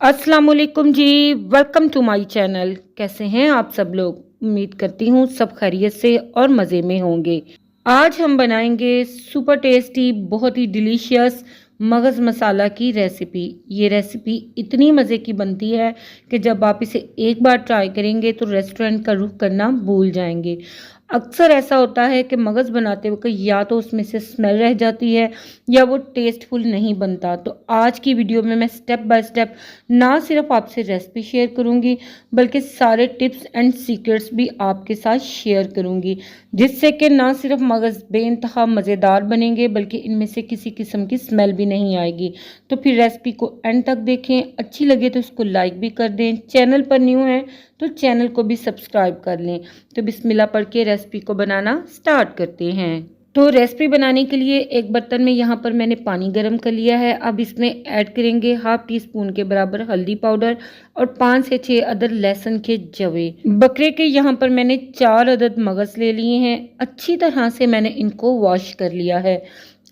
अस्सलाम वालेकुम जी। Welcome to my channel. कैसे हैं आप सब लोग? उम्मीद करती हूँ सब खैरियत से और मज़े में होंगे। आज हम बनाएंगे सुपर टेस्टी, बहुत ही डिलीशियस मगज़ मसाला की रेसिपी। ये रेसिपी इतनी मज़े की बनती है कि जब आप इसे एक बार ट्राई करेंगे तो रेस्टोरेंट का रुख करना भूल जाएंगे। अक्सर ऐसा होता है कि मगज़ बनाते वक्त या तो उसमें से स्मेल रह जाती है या वो टेस्टफुल नहीं बनता। तो आज की वीडियो में मैं स्टेप बाय स्टेप ना सिर्फ आपसे रेसिपी शेयर करूंगी बल्कि सारे टिप्स एंड सीक्रेट्स भी आपके साथ शेयर करूंगी, जिससे कि ना सिर्फ मगज़ बेइंतहा मज़ेदार बनेंगे बल्कि इनमें से किसी किस्म की स्मेल भी नहीं आएगी। तो फिर रेसिपी को एंड तक देखें, अच्छी लगे तो इसको लाइक भी कर दें, चैनल पर न्यू हैं तो चैनल को भी सब्सक्राइब कर लें। तो बिस्मिल्लाह पढ़ के रेसिपी को बनाना स्टार्ट करते हैं। तो रेसिपी बनाने के लिए एक बर्तन में यहाँ पर मैंने पानी गर्म कर लिया है। अब इसमें ऐड करेंगे हाफ टी स्पून के बराबर हल्दी पाउडर और 5 से 6 अदद लहसुन के जवे। बकरे के यहाँ पर मैंने 4 अदद मगज़ ले लिए हैं। अच्छी तरह से मैंने इनको वॉश कर लिया है।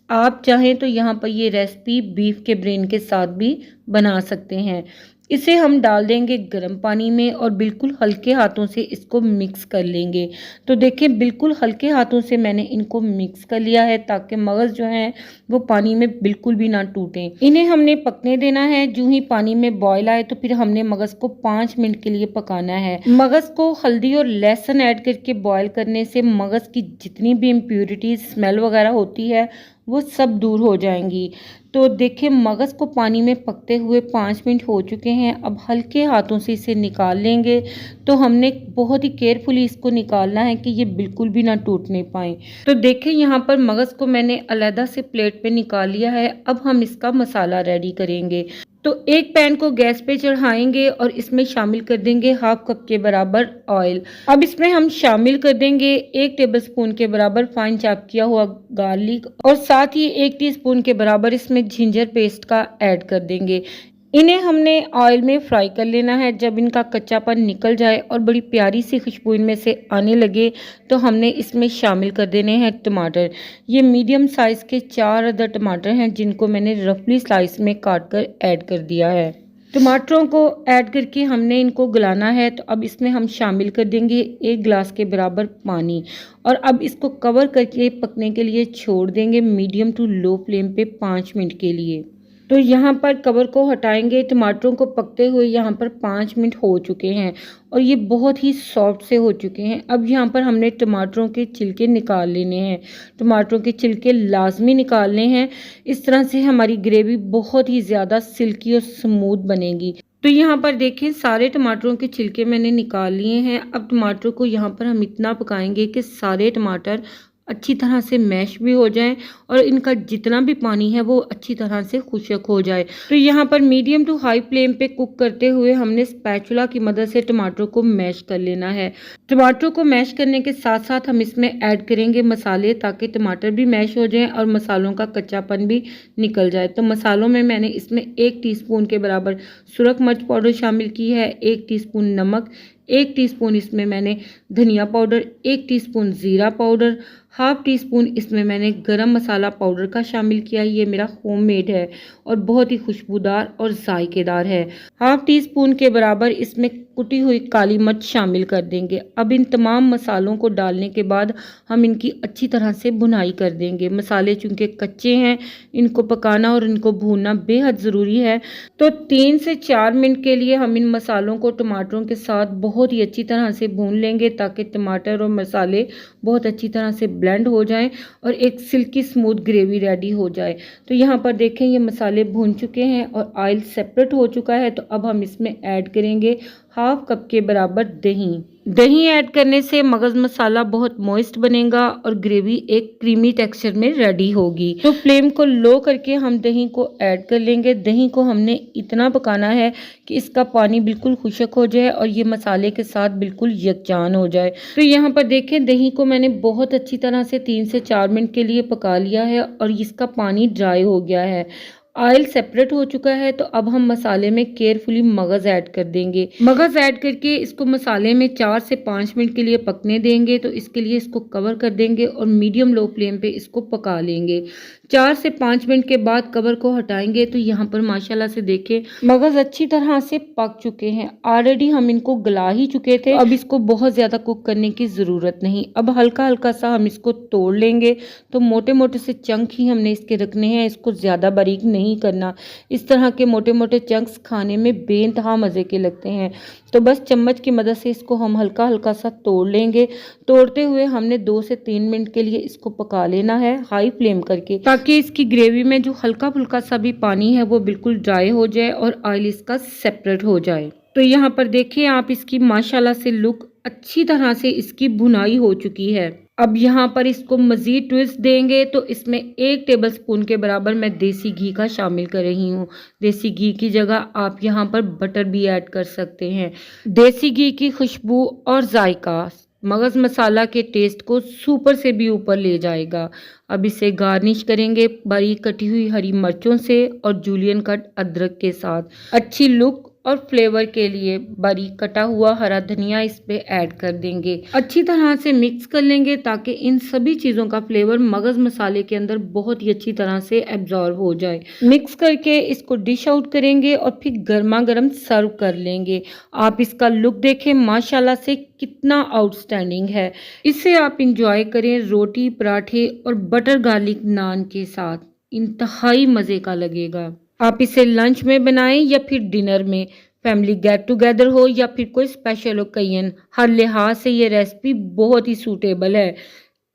आप चाहें तो यहाँ पर ये रेसिपी बीफ के ब्रेन के साथ भी बना सकते हैं। इसे हम डाल देंगे गर्म पानी में और बिल्कुल हल्के हाथों से इसको मिक्स कर लेंगे। तो देखिए बिल्कुल हल्के हाथों से मैंने इनको मिक्स कर लिया है ताकि मगज़ जो है वो पानी में बिल्कुल भी ना टूटें। इन्हें हमने पकने देना है। जो ही पानी में बॉयल आए तो फिर हमने मगज़ को 5 मिनट के लिए पकाना है। मगज़ को हल्दी और लहसुन ऐड करके बॉयल करने से मगज़ की जितनी भी इम्प्योरिटीज स्मेल वगैरह होती है वो सब दूर हो जाएंगी। तो देखिए मगज़ को पानी में पकते हुए 5 मिनट हो चुके हैं। अब हल्के हाथों से इसे निकाल लेंगे। तो हमने बहुत ही केयरफुली इसको निकालना है कि ये बिल्कुल भी ना टूटने पाए। तो देखिए यहाँ पर मगज़ को मैंने अलग से प्लेट पे निकाल लिया है। अब हम इसका मसाला रेडी करेंगे। तो एक पैन को गैस पे चढ़ाएंगे और इसमें शामिल कर देंगे हाफ कप के बराबर ऑयल। अब इसमें हम शामिल कर देंगे 1 टेबलस्पून के बराबर फाइन चॉप किया हुआ गार्लिक और साथ ही 1 टीस्पून के बराबर इसमें जिंजर पेस्ट का ऐड कर देंगे। इन्हें हमने ऑयल में फ्राई कर लेना है। जब इनका कच्चापन निकल जाए और बड़ी प्यारी सी खुशबू इनमें से आने लगे तो हमने इसमें शामिल कर देने हैं टमाटर। ये मीडियम साइज़ के 4 अदद टमाटर हैं जिनको मैंने रफली स्लाइस में काट कर ऐड कर दिया है। टमाटरों को ऐड करके हमने इनको गलाना है। तो अब इसमें हम शामिल कर देंगे 1 गिलास के बराबर पानी और अब इसको कवर करके पकने के लिए छोड़ देंगे मीडियम टू लो फ्लेम पे 5 मिनट के लिए। तो यहाँ पर कवर को हटाएंगे। टमाटरों को पकते हुए यहाँ पर 5 मिनट हो चुके हैं और ये बहुत ही सॉफ्ट से हो चुके हैं। अब यहाँ पर हमने टमाटरों के छिलके निकाल लेने हैं। टमाटरों के छिलके लाजमी निकालने हैं। इस तरह से हमारी ग्रेवी बहुत ही ज़्यादा सिल्की और स्मूथ बनेगी। तो यहाँ पर देखें सारे टमाटरों के छिलके मैंने निकाल लिए हैं। अब टमाटरों को यहाँ पर हम इतना पकाएंगे कि सारे टमाटर अच्छी तरह से मैश भी हो जाएं और इनका जितना भी पानी है वो अच्छी तरह से खुश्क हो जाए। तो यहाँ पर मीडियम टू हाई फ्लेम पे कुक करते हुए हमने स्पैचुला की मदद से टमाटर को मैश कर लेना है। टमाटर को मैश करने के साथ साथ हम इसमें ऐड करेंगे मसाले ताकि टमाटर भी मैश हो जाएं और मसालों का कच्चापन भी निकल जाए। तो मसालों में मैंने इसमें 1 टीस्पून के बराबर सुरख मिर्च पाउडर शामिल की है, 1 टीस्पून नमक, 1 टीस्पून इसमें मैंने धनिया पाउडर, 1 टीस्पून ज़ीरा पाउडर, हाफ टी स्पून इसमें मैंने गरम मसाला पाउडर का शामिल किया। ये मेरा होममेड है और बहुत ही खुशबूदार और जायकेदार है। हाफ टी स्पून के बराबर इसमें कुटी हुई काली मिर्च शामिल कर देंगे। अब इन तमाम मसालों को डालने के बाद हम इनकी अच्छी तरह से भुनाई कर देंगे। मसाले चूँकि कच्चे हैं इनको पकाना और इनको भूनना बेहद ज़रूरी है। तो 3 से 4 मिनट के लिए हम इन मसालों को टमाटरों के साथ बहुत ही अच्छी तरह से भून लेंगे ताकि टमाटर और मसाले बहुत अच्छी तरह से ब्लेंड हो जाएं और एक सिल्की स्मूथ ग्रेवी रेडी हो जाए। तो यहाँ पर देखें ये मसाले भून चुके हैं और ऑयल सेपरेट हो चुका है। तो अब हम इसमें ऐड करेंगे हाफ कप के बराबर दही। दही ऐड करने से मगज़ मसाला बहुत मॉइस्ट बनेगा और ग्रेवी एक क्रीमी टेक्सचर में रेडी होगी। तो फ्लेम को लो करके हम दही को ऐड कर लेंगे। दही को हमने इतना पकाना है कि इसका पानी बिल्कुल खुश्क हो जाए और ये मसाले के साथ बिल्कुल यकजान हो जाए। तो यहाँ पर देखें दही को मैंने बहुत अच्छी तरह से 3 से 4 मिनट के लिए पका लिया है और इसका पानी ड्राई हो गया है। ऑयल सेपरेट हो चुका है। तो अब हम मसाले में केयरफुली मगज़ ऐड कर देंगे। मगज़ ऐड करके इसको मसाले में 4 से 5 मिनट के लिए पकने देंगे। तो इसके लिए इसको कवर कर देंगे और मीडियम लो फ्लेम पे इसको पका लेंगे। 4 से 5 मिनट के बाद कवर को हटाएंगे तो यहाँ पर माशाल्लाह से देखें मगज़ अच्छी तरह से पक चुके हैं। ऑलरेडी हम इनको गला ही चुके थे, अब इसको बहुत ज़्यादा कुक करने की ज़रूरत नहीं। अब हल्का हल्का सा हम इसको तोड़ लेंगे। तो मोटे मोटे से चंक ही हमने इसके रखने हैं, इसको ज़्यादा बारीक नहीं करना। इस तरह के मोटे मोटे चंक्स खाने में बेइंतहा मज़े के लगते हैं। तो बस चम्मच की मदद से इसको हम हल्का हल्का सा तोड़ लेंगे। तोड़ते हुए हमने 2 से 3 मिनट के लिए इसको पका लेना है हाई फ्लेम करके, ताकि इसकी ग्रेवी में जो हल्का फुल्का सा भी पानी है वो बिल्कुल ड्राई हो जाए और ऑयल इसका सेपरेट हो जाए। तो यहाँ पर देखिए आप इसकी माशाल्लाह से लुक अच्छी तरह से इसकी भुनाई हो चुकी है। अब यहाँ पर इसको मज़ीद ट्विस्ट देंगे तो इसमें 1 टेबलस्पून के बराबर मैं देसी घी का शामिल कर रही हूँ। देसी घी की जगह आप यहाँ पर बटर भी ऐड कर सकते हैं। देसी घी की खुशबू और जायका मगज़ मसाला के टेस्ट को सुपर से भी ऊपर ले जाएगा। अब इसे गार्निश करेंगे बारीक कटी हुई हरी मिर्चों से और जूलियन कट अदरक के साथ। अच्छी लुक और फ्लेवर के लिए बारीक कटा हुआ हरा धनिया इस पे ऐड कर देंगे। अच्छी तरह से मिक्स कर लेंगे ताकि इन सभी चीज़ों का फ्लेवर मगज़ मसाले के अंदर बहुत ही अच्छी तरह से एब्जॉर्ब हो जाए। मिक्स करके इसको डिश आउट करेंगे और फिर गर्मा गर्म सर्व कर लेंगे। आप इसका लुक देखें माशाल्लाह से कितना आउटस्टैंडिंग है। इसे आप इंजॉय करें रोटी, पराठे और बटर गार्लिक नान के साथ, इंतहाई मज़े का लगेगा। आप इसे लंच में बनाएं या फिर डिनर में, फैमिली गेट टुगेदर हो या फिर कोई स्पेशल ओकेजन, हर लिहाज से ये रेसिपी बहुत ही सूटेबल है।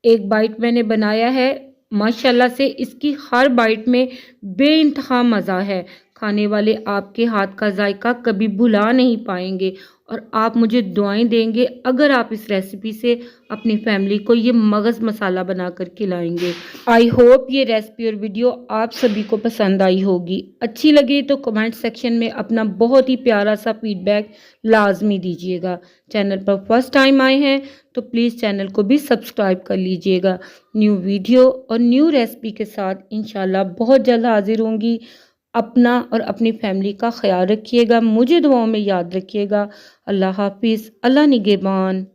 एक बाइट मैंने बनाया है, माशाल्लाह से इसकी हर बाइट में बेइंतहा मज़ा है। खाने वाले आपके हाथ का जायका कभी भुला नहीं पाएंगे और आप मुझे दुआएं देंगे अगर आप इस रेसिपी से अपनी फैमिली को ये मगज़ मसाला बनाकर खिलाएंगे। आई होप ये रेसिपी और वीडियो आप सभी को पसंद आई होगी। अच्छी लगी तो कमेंट सेक्शन में अपना बहुत ही प्यारा सा फीडबैक लाजमी दीजिएगा। चैनल पर फर्स्ट टाइम आए हैं तो प्लीज़ चैनल को भी सब्सक्राइब कर लीजिएगा। न्यू वीडियो और न्यू रेसिपी के साथ इंशाल्लाह बहुत जल्द हाजिर होंगी। अपना और अपनी फैमिली का ख्याल रखिएगा, मुझे दुआओं में याद रखिएगा। अल्लाह हाफिज़, अल्लाह निगहबान।